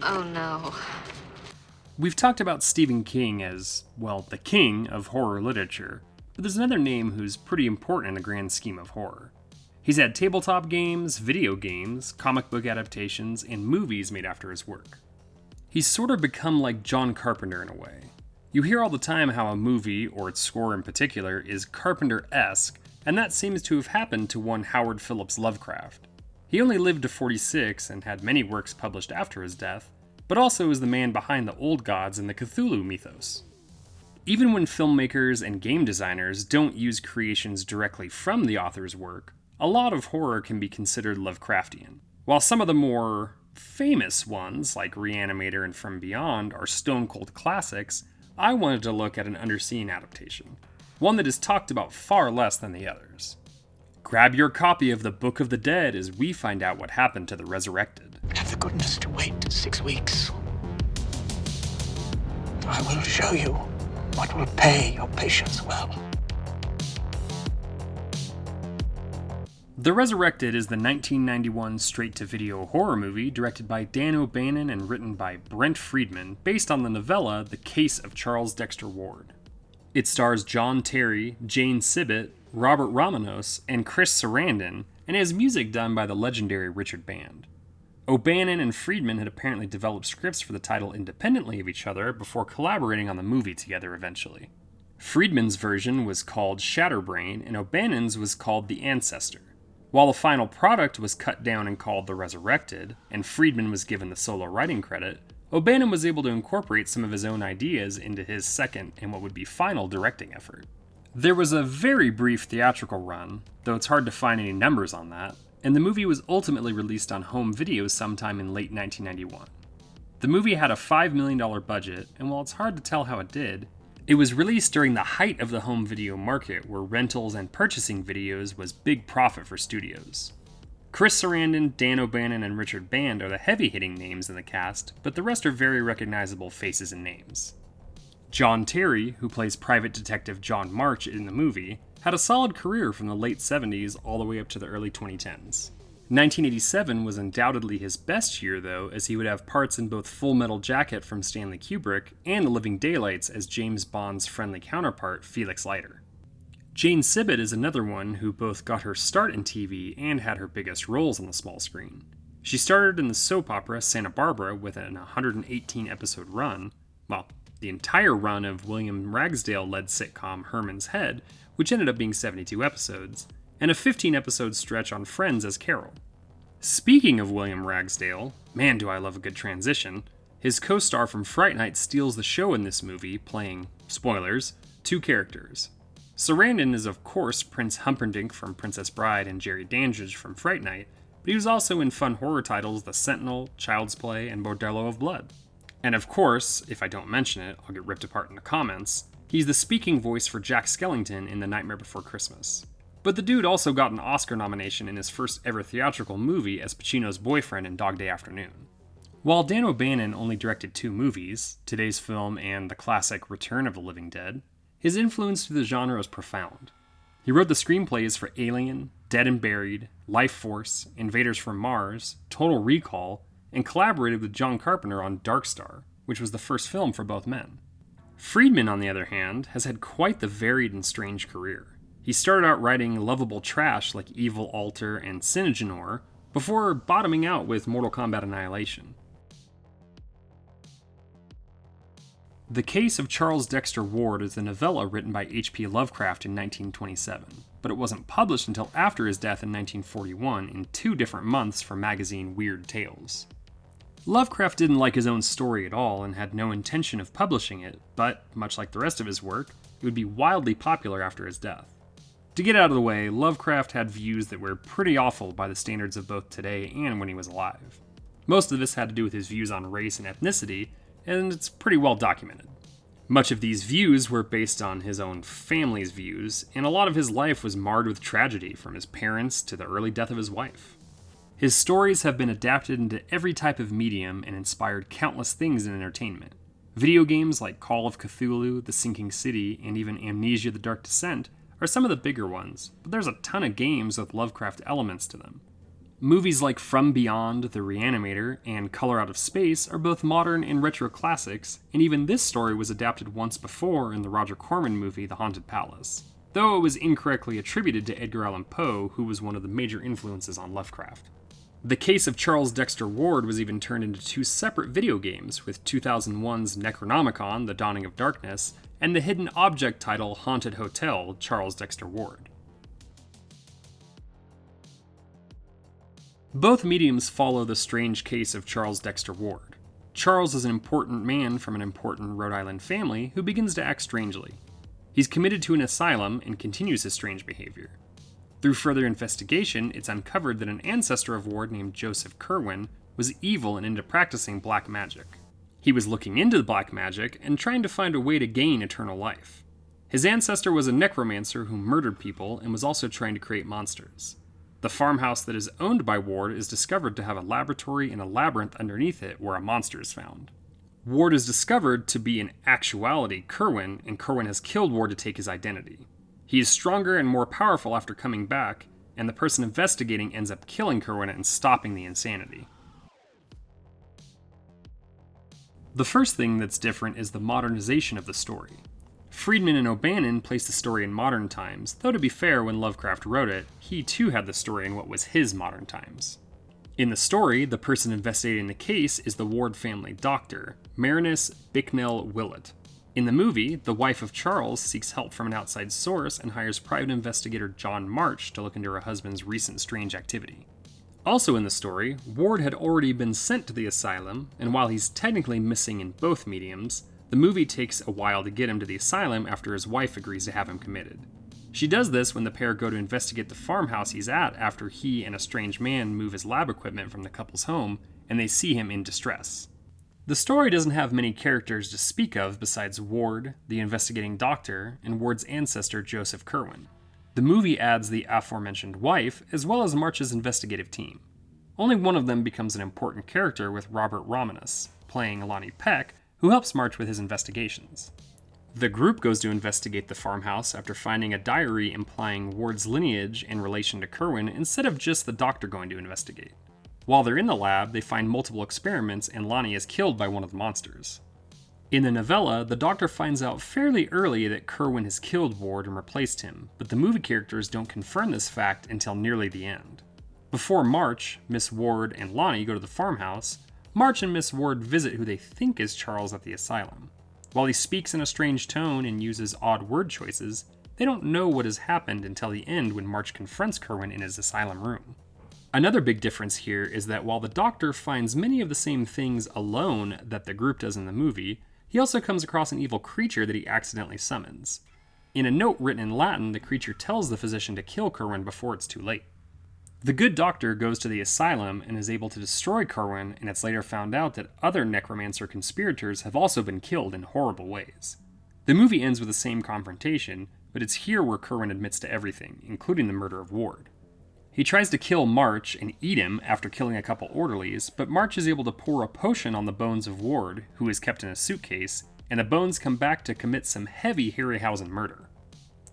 Oh no. We've talked about Stephen King as, well, the king of horror literature, but there's another name who's pretty important in the grand scheme of horror. He's had tabletop games, video games, comic book adaptations, and movies made after his work. He's sort of become like John Carpenter in a way. You hear all the time how a movie, or its score in particular, is Carpenter-esque, and that seems to have happened to one Howard Philips Lovecraft. He only lived to 46 and had many works published after his death, but also is the man behind the old gods and the Cthulhu mythos. Even when filmmakers and game designers don't use creations directly from the author's work, a lot of horror can be considered Lovecraftian. While some of the more famous ones, like Re-Animator and From Beyond, are stone-cold classics, I wanted to look at an underseen adaptation, one that is talked about far less than the others. Grab your copy of the Book of the Dead as we find out what happened to the Resurrected. Have the goodness to wait 6 weeks. I will show you what will pay your patience well. The Resurrected is the 1991 straight-to-video horror movie directed by Dan O'Bannon and written by Brent Friedman, based on the novella The Case of Charles Dexter Ward. It stars John Terry, Jane Sibbett, Robert Romanos, and Chris Sarandon, and has music done by the legendary Richard Band. O'Bannon and Friedman had apparently developed scripts for the title independently of each other before collaborating on the movie together eventually. Friedman's version was called Shatterbrain, and O'Bannon's was called The Ancestor. While the final product was cut down and called The Resurrected, and Friedman was given the solo writing credit, O'Bannon was able to incorporate some of his own ideas into his second and what would be final directing effort. There was a very brief theatrical run, though it's hard to find any numbers on that, and the movie was ultimately released on home video sometime in late 1991. The movie had a $5 million budget, and while it's hard to tell how it did, it was released during the height of the home video market, where rentals and purchasing videos was big profit for studios. Chris Sarandon, Dan O'Bannon, and Richard Band are the heavy-hitting names in the cast, but the rest are very recognizable faces and names. John Terry, who plays Private Detective John March in the movie, had a solid career from the late 70s all the way up to the early 2010s. 1987 was undoubtedly his best year, though, as he would have parts in both Full Metal Jacket from Stanley Kubrick and The Living Daylights as James Bond's friendly counterpart, Felix Leiter. Jane Sibbett is another one who both got her start in TV and had her biggest roles on the small screen. She started in the soap opera Santa Barbara with an 118-episode run, well, the entire run of William Ragsdale-led sitcom Herman's Head, which ended up being 72 episodes, and a 15-episode stretch on Friends as Carol. Speaking of William Ragsdale, man do I love a good transition, his co-star from Fright Night steals the show in this movie, playing, spoilers, 2 characters. Sarandon is of course Prince Humperdinck from Princess Bride and Jerry Dandridge from Fright Night, but he was also in fun horror titles The Sentinel, Child's Play, and Bordello of Blood. And of course, if I don't mention it, I'll get ripped apart in the comments, he's the speaking voice for Jack Skellington in The Nightmare Before Christmas. But the dude also got an Oscar nomination in his first ever theatrical movie as Pacino's boyfriend in Dog Day Afternoon. While Dan O'Bannon only directed 2 movies, today's film and the classic Return of the Living Dead, his influence to the genre is profound. He wrote the screenplays for Alien, Dead and Buried, Life Force, Invaders from Mars, Total Recall, and collaborated with John Carpenter on Dark Star, which was the first film for both men. Friedman, on the other hand, has had quite the varied and strange career. He started out writing lovable trash like Evil Alter and Cynogenor, before bottoming out with Mortal Kombat Annihilation. The Case of Charles Dexter Ward is a novella written by H.P. Lovecraft in 1927, but it wasn't published until after his death in 1941 in 2 different months for magazine Weird Tales. Lovecraft didn't like his own story at all and had no intention of publishing it, but, much like the rest of his work, it would be wildly popular after his death. To get out of the way, Lovecraft had views that were pretty awful by the standards of both today and when he was alive. Most of this had to do with his views on race and ethnicity, and it's pretty well documented. Much of these views were based on his own family's views, and a lot of his life was marred with tragedy, from his parents to the early death of his wife. His stories have been adapted into every type of medium and inspired countless things in entertainment. Video games like Call of Cthulhu, The Sinking City, and even Amnesia: The Dark Descent are some of the bigger ones, but there's a ton of games with Lovecraft elements to them. Movies like From Beyond, The Re-Animator, and Color Out of Space are both modern and retro classics, and even this story was adapted once before in the Roger Corman movie The Haunted Palace, though it was incorrectly attributed to Edgar Allan Poe, who was one of the major influences on Lovecraft. The case of Charles Dexter Ward was even turned into 2 separate video games, with 2001's Necronomicon, The Dawning of Darkness, and the hidden object title Haunted Hotel, Charles Dexter Ward. Both mediums follow the strange case of Charles Dexter Ward. Charles is an important man from an important Rhode Island family who begins to act strangely. He's committed to an asylum and continues his strange behavior. Through further investigation, it's uncovered that an ancestor of Ward named Joseph Kerwin was evil and into practicing black magic. He was looking into black magic and trying to find a way to gain eternal life. His ancestor was a necromancer who murdered people and was also trying to create monsters. The farmhouse that is owned by Ward is discovered to have a laboratory and a labyrinth underneath it where a monster is found. Ward is discovered to be in actuality Kerwin, and Kerwin has killed Ward to take his identity. He is stronger and more powerful after coming back, and the person investigating ends up killing Kerwin and stopping the insanity. The first thing that's different is the modernization of the story. Friedman and O'Bannon placed the story in modern times, though to be fair, when Lovecraft wrote it, he too had the story in what was his modern times. In the story, the person investigating the case is the Ward family doctor, Marinus Bicknell Willett. In the movie, the wife of Charles seeks help from an outside source and hires private investigator John March to look into her husband's recent strange activity. Also in the story, Ward had already been sent to the asylum, and while he's technically missing in both mediums, the movie takes a while to get him to the asylum after his wife agrees to have him committed. She does this when the pair go to investigate the farmhouse he's at after he and a strange man move his lab equipment from the couple's home, and they see him in distress. The story doesn't have many characters to speak of besides Ward, the investigating doctor, and Ward's ancestor Joseph Kerwin. The movie adds the aforementioned wife, as well as March's investigative team. Only one of them becomes an important character, with Robert Romanus, playing Alani Peck, who helps March with his investigations. The group goes to investigate the farmhouse after finding a diary implying Ward's lineage in relation to Kerwin instead of just the doctor going to investigate. While they're in the lab, they find multiple experiments and Lonnie is killed by one of the monsters. In the novella, the doctor finds out fairly early that Kerwin has killed Ward and replaced him, but the movie characters don't confirm this fact until nearly the end. Before March, Miss Ward and Lonnie go to the farmhouse, March and Miss Ward visit who they think is Charles at the asylum. While he speaks in a strange tone and uses odd word choices, they don't know what has happened until the end when March confronts Kerwin in his asylum room. Another big difference here is that while the doctor finds many of the same things alone that the group does in the movie, he also comes across an evil creature that he accidentally summons. In a note written in Latin, the creature tells the physician to kill Kerwin before it's too late. The good doctor goes to the asylum and is able to destroy Kerwin, and it's later found out that other necromancer conspirators have also been killed in horrible ways. The movie ends with the same confrontation, but it's here where Kerwin admits to everything, including the murder of Ward. He tries to kill March and eat him after killing a couple orderlies, but March is able to pour a potion on the bones of Ward, who is kept in a suitcase, and the bones come back to commit some heavy Harryhausen murder.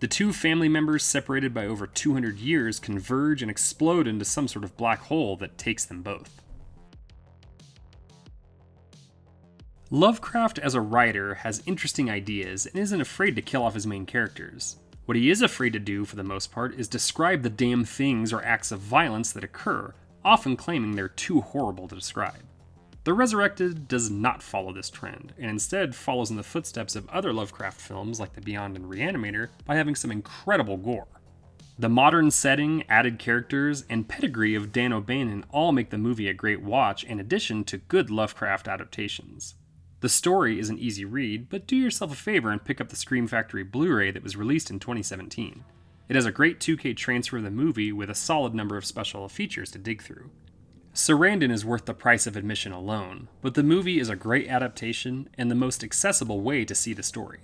The two family members, separated by over 200 years, converge and explode into some sort of black hole that takes them both. Lovecraft as a writer has interesting ideas and isn't afraid to kill off his main characters. What he is afraid to do, for the most part, is describe the damn things or acts of violence that occur, often claiming they're too horrible to describe. The Resurrected does not follow this trend, and instead follows in the footsteps of other Lovecraft films like The Beyond and Re-Animator by having some incredible gore. The modern setting, added characters, and pedigree of Dan O'Bannon all make the movie a great watch in addition to good Lovecraft adaptations. The story is an easy read, but do yourself a favor and pick up the Scream Factory Blu-ray that was released in 2017. It has a great 2K transfer of the movie with a solid number of special features to dig through. Sarandon is worth the price of admission alone, but the movie is a great adaptation and the most accessible way to see the story.